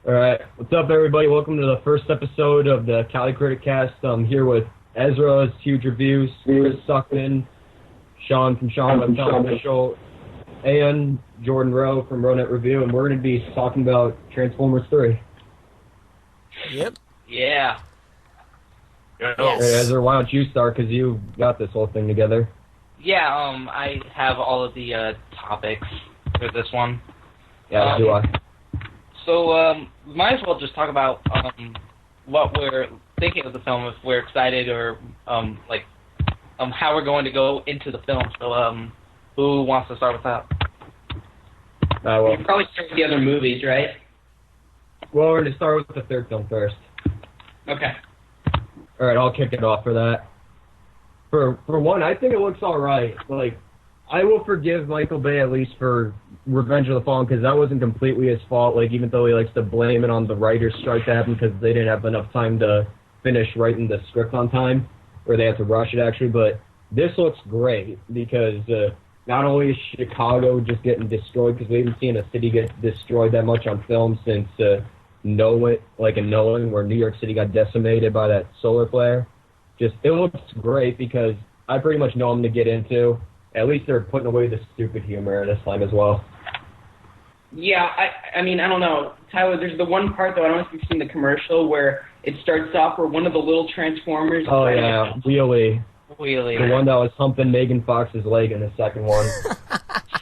All right, what's up, everybody? Welcome to the first episode of the CaliCriticCast. I'm here with Ezra's Huge Reviews, Chris Suckman, Sean from Sean Official, and Jordan Rowe from Ronet Review, and we're going to be talking about Transformers 3. Yep. Yeah. Yes. All right, Ezra, why don't you start, because you got this whole thing together. Yeah, I have all of the topics for this one. Yeah, do I. So, might as well just talk about what we're thinking of the film, if we're excited or how we're going to go into the film. So, who wants to start with that? Well, You probably start with the other movies, right? well, we're going to start with the third film first. Okay. All right, I'll kick it off for that. For one, I think it looks all right. Like, I will forgive Michael Bay at least for Revenge of the Fallen, because that wasn't completely his fault. Like, even though he likes to blame it on the writer's strike that happened because they didn't have enough time to finish writing the script on time, or they had to rush it actually. But this looks great because not only is Chicago just getting destroyed, because we haven't seen a city get destroyed that much on film since Knowing, where New York City got decimated by that solar flare. Just, it looks great because I pretty much know them to get into. At least they're putting away the stupid humor this time as well. Yeah, I mean, I don't know. Tyler, there's the one part, though, I don't know if you've seen the commercial, where it starts off where one of the little Transformers... Oh, yeah, Wheelie. Wheelie. The one that was humping Megan Fox's leg in the second one.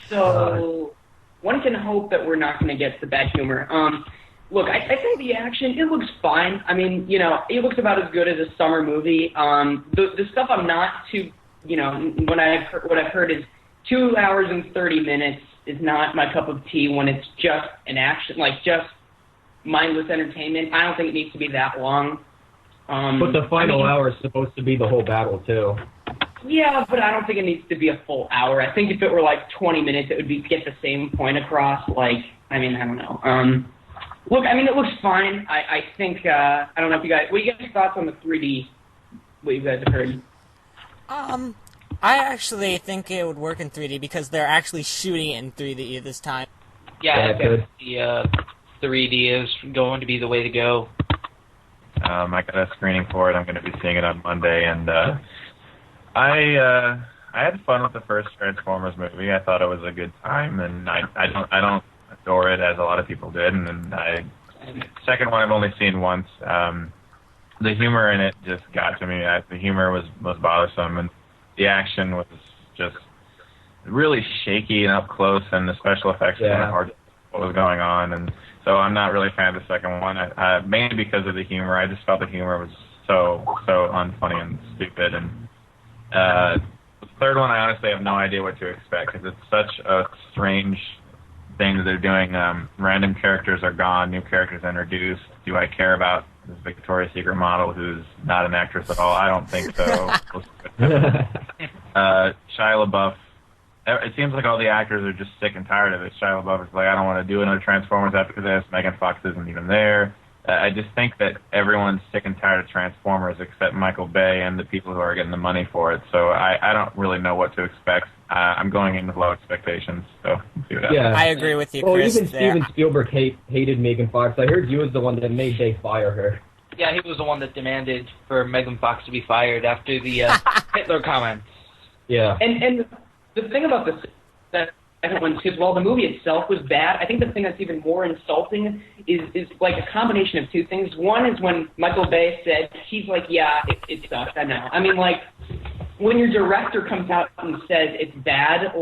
So, one can hope that we're not going to get the bad humor. Look, I think the action, it looks fine. I mean, it looks about as good as a summer movie. The stuff I'm not too... what I've heard is 2 hours and 30 minutes is not my cup of tea when it's just an action, just mindless entertainment. I don't think it needs to be that long. But the final hour is supposed to be the whole battle, too. Yeah, but I don't think it needs to be a full hour. I think if it were 20 minutes, it would get the same point across. I don't know. Look, it looks fine. I think, I don't know if you guys, what are you guys' thoughts on the 3D, what you guys have heard? I actually think it would work in 3D because they're actually shooting it in 3D this time. Yeah, I good. think the 3D is going to be the way to go. I got a screening for it. I'm going to be seeing it on Monday, and I had fun with the first Transformers movie. I thought it was a good time, and I don't adore it as a lot of people did. And then second one I've only seen once. The humor in it just got to me. The humor was most bothersome, and the action was just really shaky and up close, and the special effects were kind of hard to see what was going on. And so I'm not really a fan of the second one, mainly because of the humor. I just felt the humor was so unfunny and stupid. And the third one, I honestly have no idea what to expect, because it's such a strange thing that they're doing. Random characters are gone, new characters introduced. Do I care about this Victoria's Secret model who's not an actress at all? I don't think so. Shia LaBeouf, it seems like all the actors are just sick and tired of it. Shia LaBeouf is like, I don't want to do another Transformers after this. Megan Fox isn't even there. I just think that everyone's sick and tired of Transformers except Michael Bay and the people who are getting the money for it. So I don't really know what to expect. I'm going in with low expectations, so see what happens. Yeah. I agree with you, Well, Chris. even Steven Spielberg hated Megan Fox. I heard you was the one that made Bay fire her. Yeah, he was the one that demanded for Megan Fox to be fired after the Hitler comments. Yeah. And the thing about this second one is, while the movie itself was bad, I think the thing that's even more insulting is a combination of two things. One is when Michael Bay said, he's like, yeah, it sucks, I know. When your director comes out and says it's bad,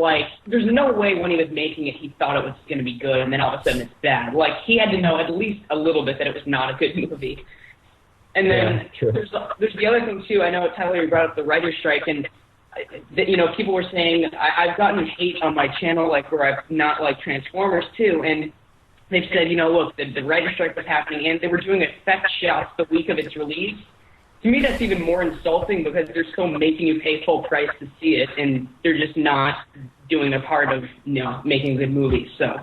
there's no way when he was making it he thought it was going to be good, and then all of a sudden it's bad. He had to know at least a little bit that it was not a good movie. And then there's the other thing, too. I know, Tyler, you brought up the writer's strike, and people were saying, I've gotten hate on my channel, where I've not liked Transformers, too, and they've said, look, the writer's strike was happening, and they were doing effect shots the week of its release. To me, that's even more insulting because they're still making you pay full price to see it, and they're just not doing their part of, making good movies, so.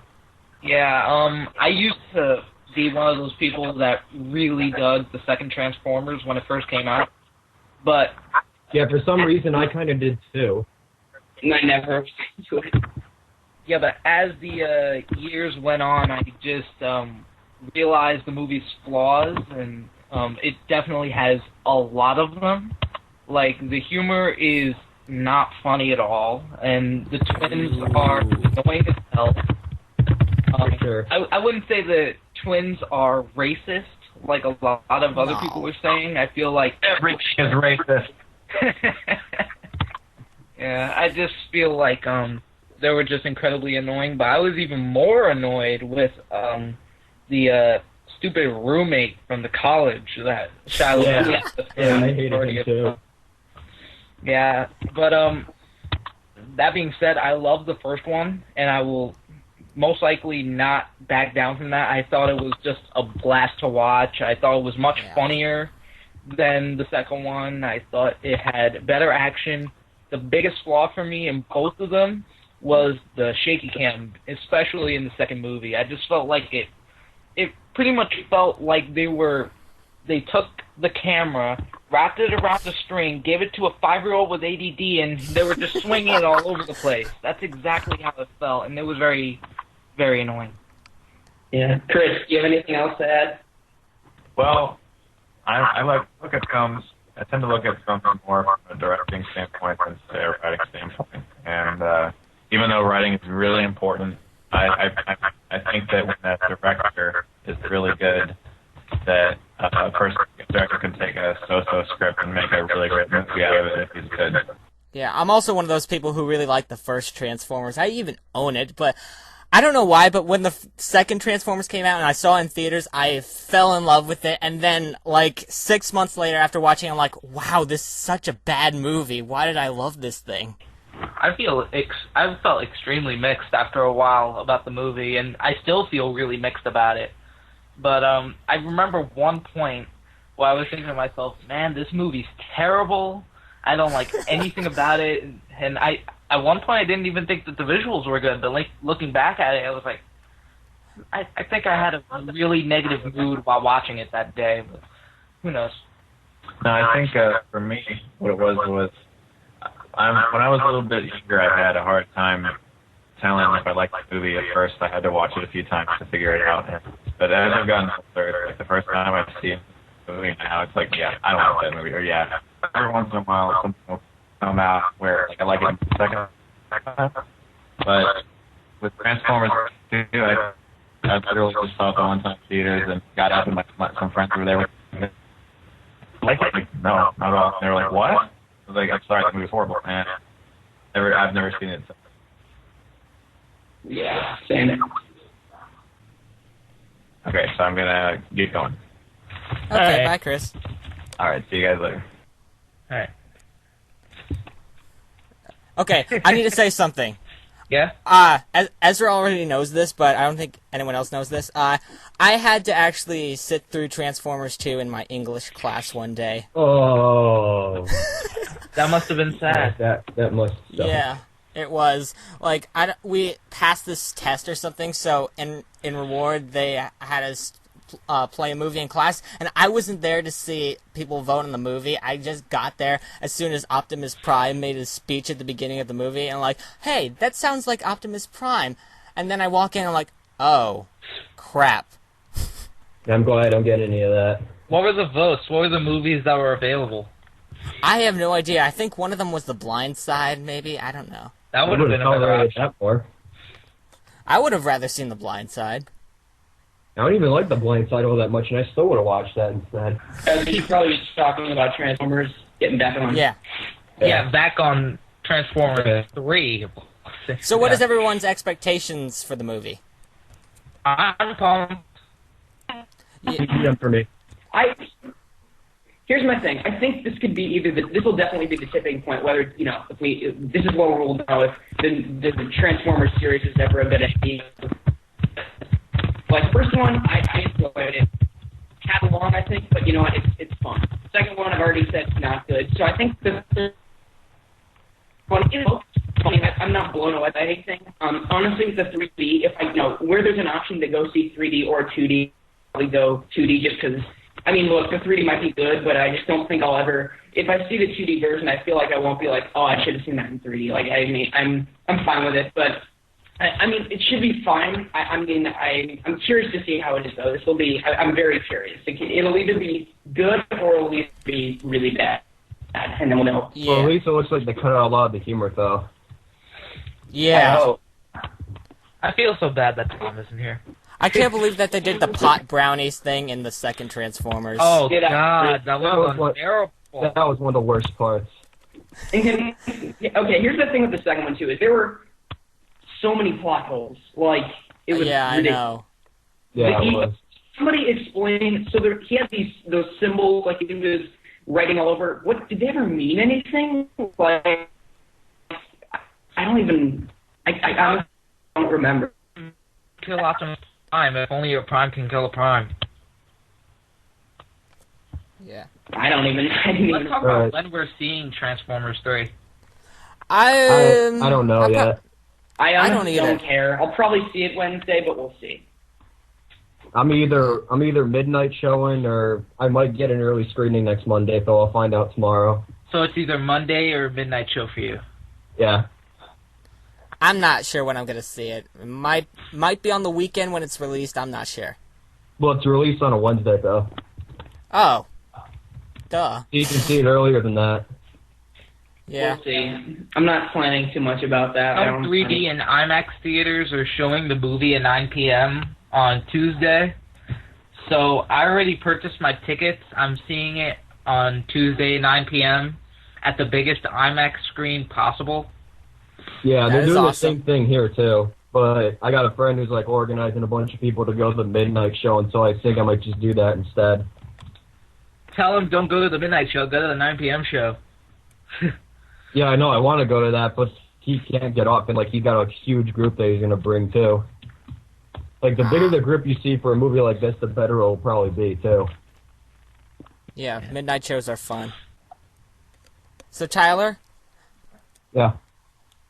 Yeah, I used to be one of those people that really dug the second Transformers when it first came out, but... Yeah, for some reason, I kind of did, too. And I never Yeah, but as the years went on, I just realize the movie's flaws, and it definitely has a lot of them. Like, the humor is not funny at all, and the twins are annoying as hell. For sure. I wouldn't say the twins are racist, like a lot of other people were saying. I feel like Everything is racist. yeah, I just feel like they were just incredibly annoying. But I was even more annoyed with the stupid roommate from the college that Shia LaBeouf. Yeah, I hated him too. Yeah, but that being said, I love the first one, and I will most likely not back down from that. I thought it was just a blast to watch. I thought it was much funnier than the second one. I thought it had better action. The biggest flaw for me in both of them was the shaky cam, especially in the second movie. I just felt like it pretty much felt like they took the camera, wrapped it around the string, gave it to a 5-year-old with ADD, and they were just swinging it all over the place. That's exactly how it felt, and it was very, very annoying. Yeah. Chris, do you have anything else to add? Well, I like to look at films. I tend to look at something more from a directing standpoint than, say, a writing standpoint. And even though writing is really important, I think that when that director is really good, that a director can take a so-so script and make a really great movie out of it if he's good. Yeah, I'm also one of those people who really like the first Transformers. I even own it, but I don't know why, but when the second Transformers came out and I saw it in theaters, I fell in love with it, and then, like, 6 months later after watching it, I'm like, wow, this is such a bad movie. Why did I love this thing? I felt extremely mixed after a while about the movie, and I still feel really mixed about it. But I remember one point where I was thinking to myself, man, this movie's terrible. I don't like anything about it. And at one point I didn't even think that the visuals were good, but like, looking back at it, I was like, I think I had a really negative mood while watching it that day, but who knows. No, I think for me, what it was when I was a little bit younger, I had a hard time telling if I liked the movie. At first, I had to watch it a few times to figure it out. But as I've gotten older, like the first time I've seen the movie now, it's like, yeah, I don't like that movie. Or yeah, every once in a while something will come out where like I like it the second time. But with Transformers 2, I literally just saw it the one time in theaters and got up and some friends were there with me. Like it? Like, no, not at all. They were like, what? I was like, I'm sorry, the movie's horrible, man. I've never seen it. Yeah, same. Okay, so I'm gonna get going. Okay, bye, Chris. All right, see you guys later. All right. Okay, I need to say something. Yeah? Ezra already knows this, but I don't think anyone else knows this. I had to actually sit through Transformers 2 in my English class one day. Oh. That must have been sad. That must suck. Yeah, it was. Like, we passed this test or something, so in reward, they had us play a movie in class, and I wasn't there to see people vote on the movie. I just got there as soon as Optimus Prime made his speech at the beginning of the movie, and like, hey, that sounds like Optimus Prime. And then I walk in and I'm like, oh, crap. I'm glad I don't get any of that. What were the votes? What were the movies that were available? I have no idea. I think one of them was The Blind Side, maybe. I don't know. That would have been a better option. That more. I would have rather seen The Blind Side. I don't even like The Blind Side all that much, and I still would have watched that instead. He's probably just talking about Transformers getting back on. Yeah. Yeah, back on Transformers 3. So what is everyone's expectations for the movie? I'm pumped. Yeah, for me. Here's my thing. I think this could be this will definitely be the tipping point. Whether if this is what we'll know if the Transformers series is ever a good idea. Like, first one, I enjoyed it. Had long, I think, but you know what? It's fun. Second one, I've already said it's not good. So I think the third one is funny. I'm not blown away by anything. Honestly, the 3D, if I where there's an option to go see 3D or 2D, I'll probably go 2D just because. I mean, look, the 3D might be good, but I just don't think I'll ever. If I see the 2D version, I feel like I won't be like, oh, I should have seen that in 3D. Like, I mean, I'm fine with it, but I mean, it should be fine. I'm curious to see how it is, though. This will be. I'm very curious. It'll either be good or it'll either be really bad, and then we'll know. Yeah. Well, at least it looks like they cut out a lot of the humor, though. Yeah. I hope. I feel so bad that Tom isn't here. I can't believe that they did the pot brownies thing in the second Transformers. Oh, Yeah, God, that was terrible. That was one of the worst parts. Okay, here's the thing with the second one, too, is there were so many plot holes. Like, it was yeah, I ridiculous. know. Yeah, it was. Somebody explain. So he had those symbols, like he was writing all over. What did they ever mean? Anything? Like, I don't remember. Kill Optimus Prime. If only a Prime can kill a Prime. Yeah. I didn't even. Let's talk about when we're seeing Transformers 3. I don't know yet. I honestly don't either. don't care. I'll probably see it Wednesday, but we'll see. I'm either midnight showing or I might get an early screening next Monday, so I'll find out tomorrow. So it's either Monday or midnight show for you. Yeah. I'm not sure when I'm gonna see it. It might be on the weekend when it's released. I'm not sure. Well, it's released on a Wednesday, though. Oh. Duh. You can see it earlier than that. Yeah. We'll see. I'm not planning too much about that. Some 3D and IMAX theaters are showing the movie at 9 p.m. on Tuesday. So I already purchased my tickets. I'm seeing it on Tuesday, 9 p.m. at the biggest IMAX screen possible. Yeah, That they're is doing awesome. the same thing here, too. But I got a friend who's, like, organizing a bunch of people to go to the midnight show, and so I think I might just do that instead. Tell him don't go to the midnight show, go to the 9 p.m. show. Yeah, I know, I want to go to that, but he can't get off, and, like, he's got a huge group that he's going to bring, too. Like, the bigger the group you see for a movie like this, the better it'll probably be, too. Yeah, midnight shows are fun. So, Tyler, Yeah.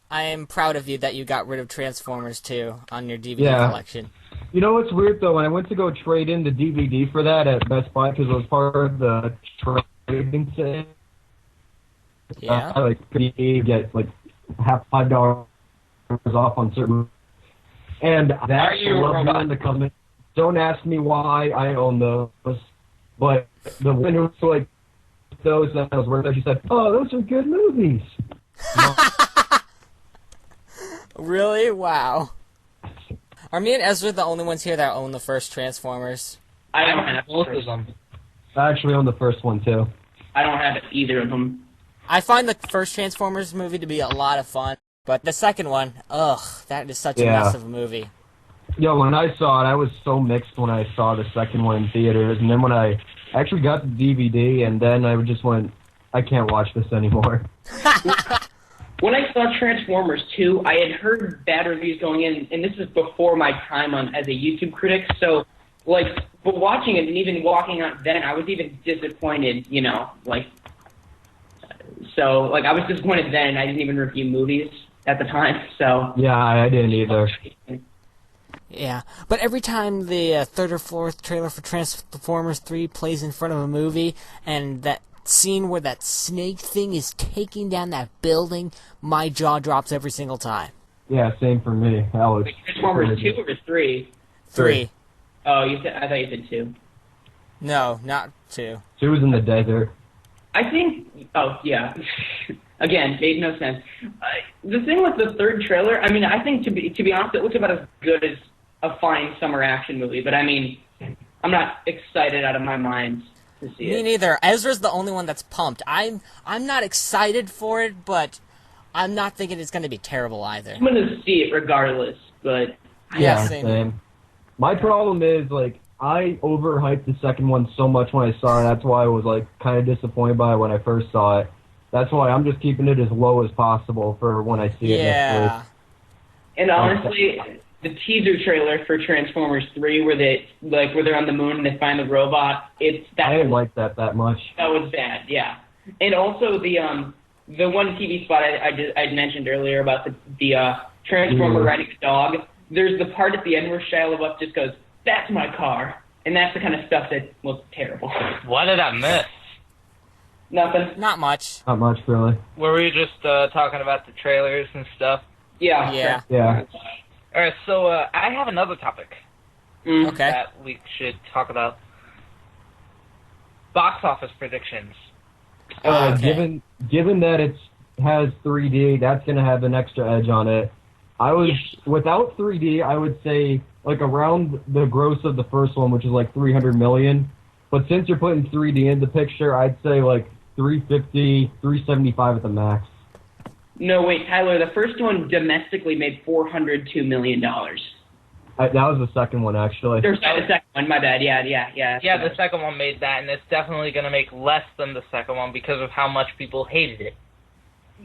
I am proud of you that you got rid of Transformers 2 on your DVD Yeah. collection. You know what's weird, though? When I went to go trade in the DVD for that at Best Buy, because it was part of the trading thing, Yeah. I, like, could get, like, $5 off on certain... And Are that you a robot? in the comment. Don't ask me why I own those, but the winner was like those that I was worth. She said, "Oh, those are good movies." Really? Wow. Are me and Ezra the only ones here that own the first Transformers? I I don't have both of them. I actually own the first one too. I don't have either of them. I find the first Transformers movie to be a lot of fun, but the second one, ugh, that is such a Yeah. mess of a movie. Yo, when I saw it, I was so mixed when I saw the second one in theaters, and then when I actually got the DVD, and then I just went, I can't watch this anymore. When I saw Transformers 2, I had heard bad reviews going in, and this is before my time as a YouTube critic, so, like, but watching it and even walking out then, I was even disappointed, you know, like, so, like, I was disappointed then, I didn't even review movies at the time, so. Yeah, I didn't either. Yeah, but every time the third or fourth trailer for Transformers 3 plays in front of a movie, and that scene where that snake thing is taking down that building, my jaw drops every single time. Yeah, same for me. That was Transformers 2 or 3? 3. Oh, I thought you said 2. No, not 2. She was in the desert. I think, oh, yeah. Again, made no sense. The thing with the third trailer, I mean, I think, to be honest, it looks about as good as a fine summer action movie, but I mean, I'm not excited out of my mind to see Me it. neither. Ezra's the only one that's pumped. I'm not excited for it, but I'm not thinking it's going to be terrible either. I'm going to see it regardless, but Yeah, same. My problem is, like, I overhyped the second one so much when I saw it. That's why I was, like, kind of disappointed by it when I first saw it. That's why I'm just keeping it as low as possible for when I see it next week. and honestly, the teaser trailer for Transformers 3 where they're on the moon and they find the robot, I didn't like that much. That was bad, yeah. And also the one TV spot I'd mentioned earlier about the Transformer riding a dog. There's the part at the end where Shia LaBeouf just goes, "That's my car," and that's the kind of stuff that looks terrible. What did I miss? Nothing. Not much. Not much, really. Were we just talking about the trailers and stuff? Yeah. Yeah. Yeah. All right, so I have another topic Okay. that we should talk about. Box office predictions. Okay. Given that it has 3D, that's going to have an extra edge on it. Without 3D, I would say like around the gross of the first one, which is like 300 million. But since you're putting 3D in the picture, I'd say like 350, 375 at the max. No, wait, Tyler. The first one domestically made $402 million. That was the second one, actually. There's the second one. My bad. Yeah. Yeah, the second one made that, and it's definitely going to make less than the second one because of how much people hated it.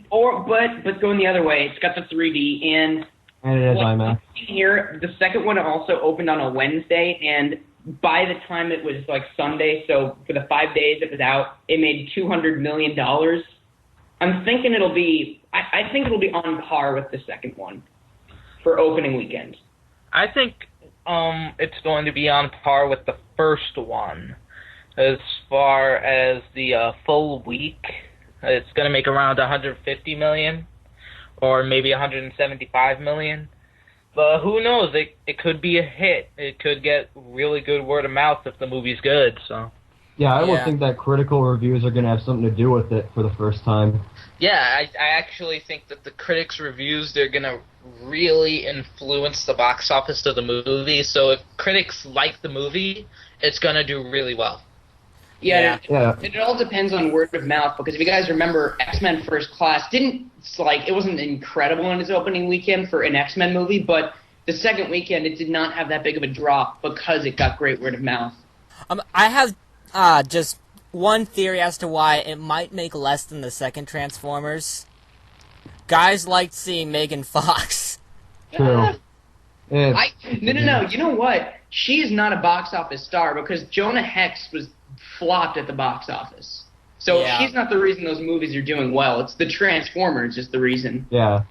But going the other way, it's got the 3D And it has IMAX. Here, the second one also opened on a Wednesday, and by the time it was like Sunday, so for the 5 days it was out, it made $200 million. I'm thinking it'll be, I think it'll be on par with the second one for opening weekend. I think it's going to be on par with the first one as far as the full week. It's going to make around 150 million or maybe 175 million. But who knows? It could be a hit. It could get really good word of mouth if the movie's good. So. Yeah, I would think that critical reviews are going to have something to do with it for the first time. Yeah, I actually think that the critics' reviews, they're going to really influence the box office of the movie. So if critics like the movie, it's going to do really well. Yeah. It all depends on word of mouth, because if you guys remember, X-Men First Class it wasn't incredible in its opening weekend for an X-Men movie, but the second weekend it did not have that big of a drop because it got great word of mouth. I have just one theory as to why it might make less than the second Transformers. Guys liked seeing Megan Fox. True. No. You know what? She is not a box office star because Jonah Hex was flopped at the box office. So she's not the reason those movies are doing well. It's the Transformers is the reason. Yeah.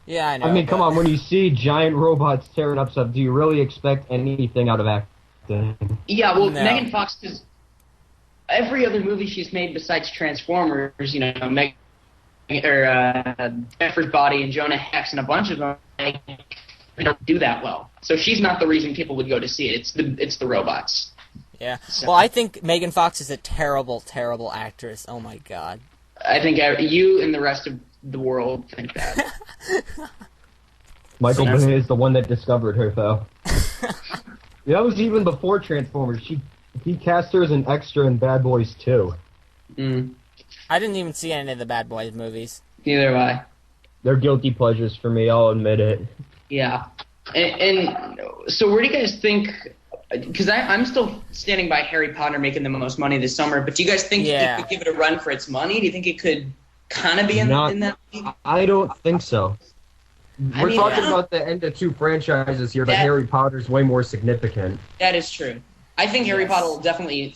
Yeah, I know. I mean, come on, when you see giant robots tearing up stuff, do you really expect anything out of acting? Yeah, well, no. Megan Fox, because every other movie she's made besides Transformers, Jennifer's Body and Jonah Hex and a bunch of them, they don't do that well. So she's not the reason people would go to see it. It's the robots. Yeah. So. Well, I think Megan Fox is a terrible, terrible actress. Oh my God. I think you and the rest of the world think that. Michael Bay is the one that discovered her, though. That was even before Transformers. He cast her as an extra in Bad Boys 2. I didn't even see any of the Bad Boys movies. Neither have I. They're guilty pleasures for me, I'll admit it. Yeah. And so where do you guys think... Because I'm still standing by Harry Potter making the most money this summer, but do you guys think it could give it a run for its money? Do you think it could kind of be in that league? I don't think so. We're talking about the end of two franchises here, but Harry Potter's way more significant. That is true. I think Harry Potter will definitely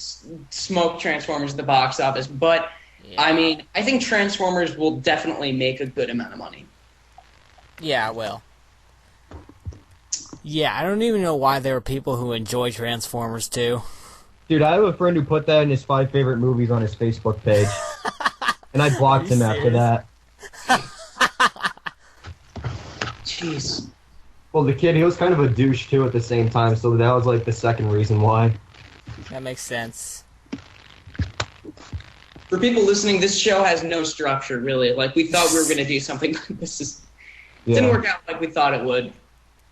smoke Transformers at the box office, but I mean, I think Transformers will definitely make a good amount of money. Yeah, it will. Yeah, I don't even know why there are people who enjoy Transformers too. Dude, I have a friend who put that in his 5 favorite movies on his Facebook page. And I blocked him after that. Jeez. Well, the kid, he was kind of a douche too at the same time, so that was like the second reason why. That makes sense. For people listening, this show has no structure, really. Like, we thought we were going to do something like this. Didn't work out like we thought it would.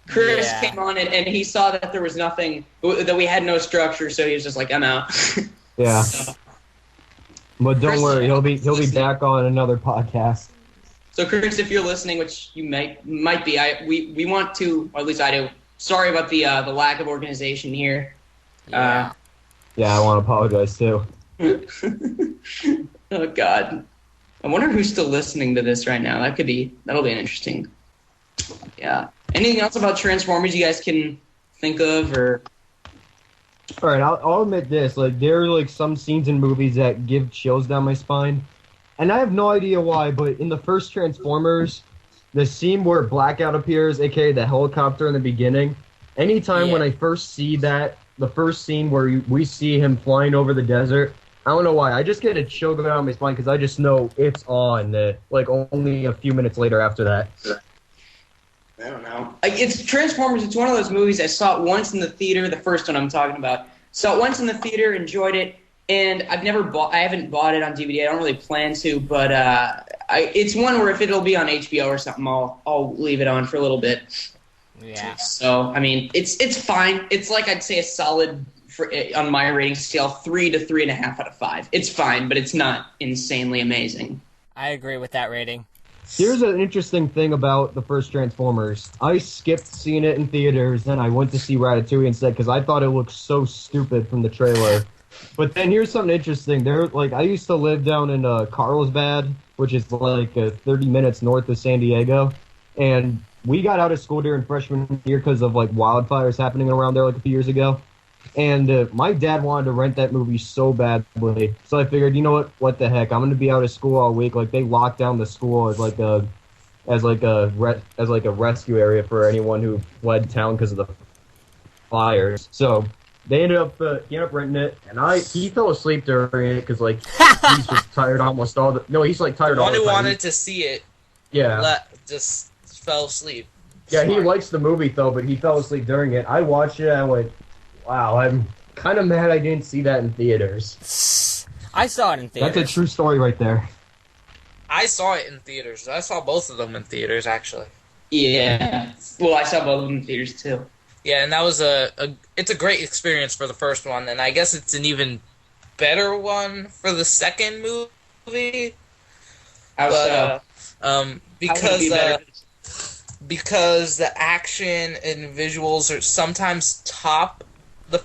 Chris came on and he saw that there was nothing, that we had no structure, so he was just like, I'm out. Yeah. But don't worry, he'll be back on another podcast. So Chris, if you're listening, which you might be, we want to, or at least I do. Sorry about the lack of organization here. Yeah. I want to apologize too. Oh God, I wonder who's still listening to this right now. That'll be an interesting. Yeah. Anything else about Transformers you guys can think of, or? All right, I'll admit this. Like, there are like some scenes in movies that give chills down my spine, and I have no idea why. But in the first Transformers, the scene where Blackout appears, aka the helicopter in the beginning, anytime when I first see that, the first scene where we see him flying over the desert, I don't know why. I just get a chill going down my spine because I just know it's on. Like only a few minutes later after that. I don't know. It's Transformers. It's one of those movies I saw it once in the theater. The first one I'm talking about. Saw it once in the theater, enjoyed it, and I haven't bought it on DVD. I don't really plan to, but it's one where if it'll be on HBO or something, I'll leave it on for a little bit. Yeah. So I mean, it's fine. It's like I'd say a solid on my rating scale, 3 to 3.5 out of 5. It's fine, but it's not insanely amazing. I agree with that rating. Here's an interesting thing about the first Transformers. I skipped seeing it in theaters, then I went to see Ratatouille instead because I thought it looked so stupid from the trailer. But then here's something interesting. I used to live down in Carlsbad, which is like 30 minutes north of San Diego, and we got out of school during freshman year because of like wildfires happening around there like a few years ago. And my dad wanted to rent that movie so badly, so I figured, you know what the heck, I'm gonna be out of school all week. Like they locked down the school as a rescue area for anyone who fled town because of the fires. So he ended up renting it, and he fell asleep during it because like he's just tired almost all the. No, he's like tired all the time. One who wanted to see it, just fell asleep. Yeah, he likes the movie though, but he fell asleep during it. I watched it and I went, wow, I'm kind of mad I didn't see that in theaters. I saw it in theaters. That's a true story right there. I saw it in theaters. I saw both of them in theaters, actually. Yeah. Well, I saw both of them in theaters, too. Yeah, and that was it's a great experience for the first one, and I guess it's an even better one for the second movie. Because the action and visuals are sometimes top the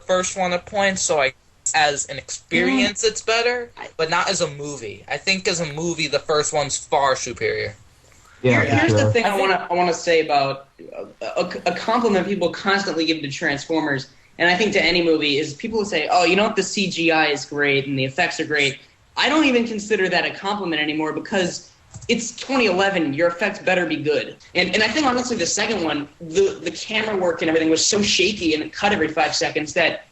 first one at points, so as an experience it's better, but not as a movie. I think as a movie the first one's far superior. Yeah, Here's sure. the thing I want to say about a compliment people constantly give to Transformers, and I think to any movie, is people will say, oh, you know what, the CGI is great and the effects are great. I don't even consider that a compliment anymore because it's 2011. Your effects better be good. And I think, honestly, the second one, the camera work and everything was so shaky and it cut every 5 seconds that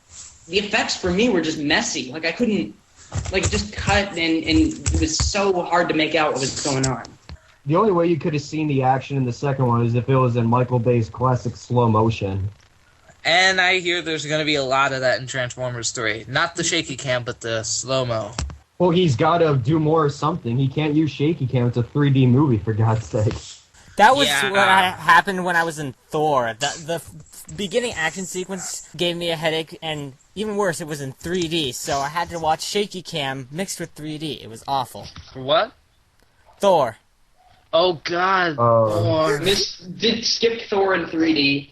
the effects for me were just messy. Like, I couldn't, like, just cut and it was so hard to make out what was going on. The only way you could have seen the action in the second one is if it was in Michael Bay's classic slow motion. And I hear there's going to be a lot of that in Transformers 3. Not the shaky cam, but the slow-mo. Well, he's got to do more or something. He can't use shaky cam. It's a 3D movie, for God's sake. That was what happened when I was in Thor. The beginning action sequence gave me a headache, and even worse, it was in 3D, so I had to watch shaky cam mixed with 3D. It was awful. What? Thor. Oh, God. Thor. Did skip Thor in 3D.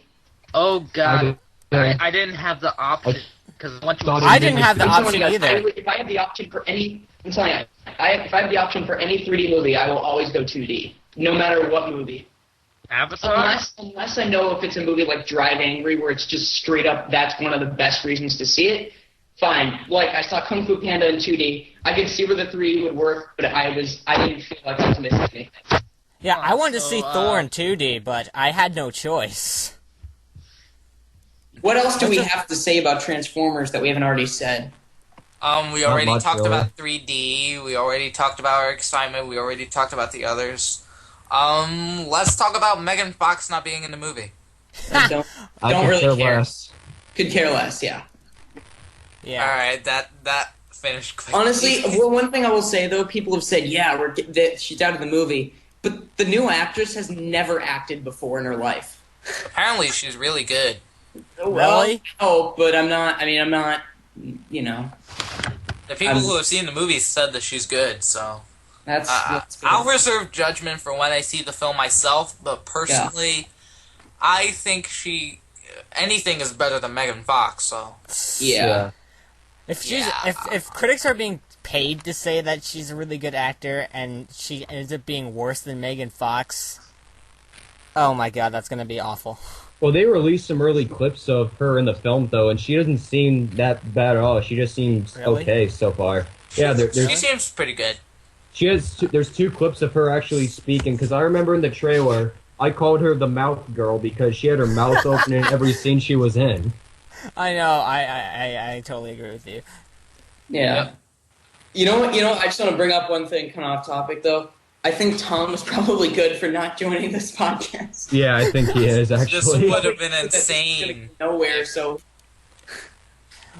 Oh, God. I didn't have the option. I didn't have the option either. If I have the option for any, I'm telling you, if I have the option for any 3D movie, I will always go 2D, no matter what movie. Avatar? Unless I know if it's a movie like Drive Angry, where it's just straight up, that's one of the best reasons to see it. Fine. Like, I saw Kung Fu Panda in 2D. I could see where the 3D would work, but I didn't feel like I was missing anything. Yeah, I wanted to see Thor in 2D, but I had no choice. What else do we have to say about Transformers that we haven't already said? We already talked about 3D. We already talked about our excitement. We already talked about the others. Let's talk about Megan Fox not being in the movie. I don't really care. Less. Could care less, yeah. Yeah. All right, that finished quickly. Honestly, one thing I will say though, people have said, yeah, she's out of the movie, but the new actress has never acted before in her life. Apparently, she's really good. Well, really? Oh, but I'm not, you know. The people who have seen the movie said that she's good, so. That's I'll reserve judgment for when I see the film myself, but personally, I think anything is better than Megan Fox, so. Yeah. If critics are being paid to say that she's a really good actor and she ends up being worse than Megan Fox, oh my God, that's gonna be awful. Well, they released some early clips of her in the film, though, and she doesn't seem that bad at all. She just seems okay so far. Yeah, she seems pretty good. There's 2 clips of her actually speaking, because I remember in the trailer, I called her the mouth girl because she had her mouth open in every scene she was in. I know, I totally agree with you. Yeah. You know, I just want to bring up one thing kind of off topic, though. I think Tom was probably good for not joining this podcast. Yeah, I think he is, This actually. would have been It's gonna insane. go nowhere, so...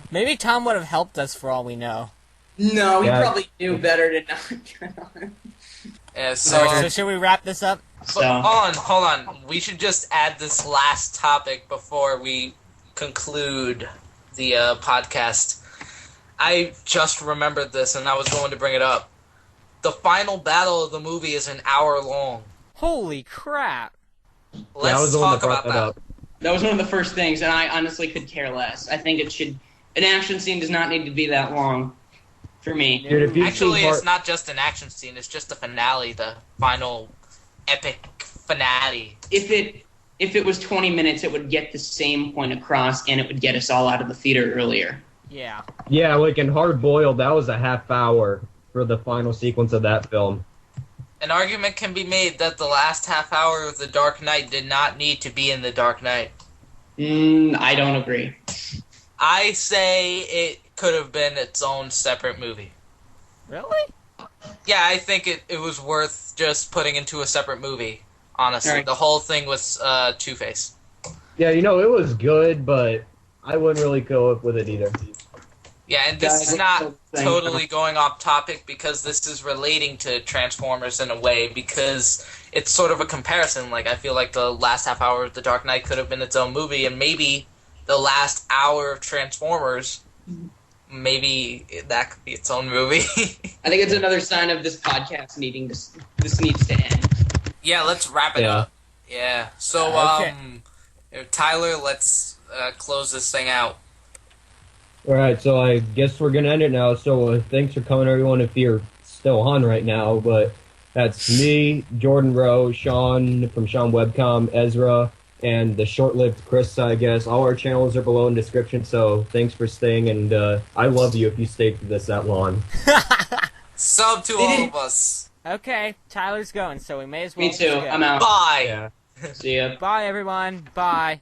Maybe Tom would have helped us for all we know. No, he Yeah. probably knew better to not get on. Yeah, so, Alright, so should we wrap this up? but hold on. We should just add this last topic before we conclude the podcast. I just remembered this, and I was going to bring it up. The final battle of the movie is an hour long. Holy crap. I was Let's the one talk that about brought that. up. That was one of the first things, and I honestly could care less. I think it should... An action scene does not need to be that long, for me. Dude, if you've Actually, seen it's not just an action scene. It's just the finale, the final epic finale. If it was 20 minutes, it would get the same point across, and it would get us all out of the theater earlier. Yeah. Yeah, like in Hard Boiled, that was a half hour for the final sequence of that film. An argument can be made that the last half hour of The Dark Knight did not need to be in The Dark Knight. I don't agree. I say it could have been its own separate movie. Really? Yeah, I think it was worth just putting into a separate movie, honestly. Alright. The whole thing was Two-Face. Yeah, you know, it was good, but I wouldn't really go up with it either. Yeah, and this Yeah, is not I- totally going off topic because this is relating to Transformers in a way because it's sort of a comparison. Like, I feel like the last half hour of The Dark Knight could have been its own movie, and maybe the last hour of Transformers, maybe that could be its own movie. I think it's another sign of this podcast needing to... This needs to end. Yeah, let's wrap it Yeah. up. Yeah, so, Okay. Tyler, let's close this thing out. Alright, so I guess we're gonna end it now. So thanks for coming, everyone, if you're still on right now. But that's me, Jordan Rowe, Sean from Sean Webcom, Ezra, and the short-lived Chris, I guess. All our channels are below in the description, so thanks for staying, and I love you if you stayed through this that long. Sub to all of us. Okay, Tyler's going, so we may as well Me too. just go. I'm out. Bye. Yeah. See ya. Bye, everyone. Bye.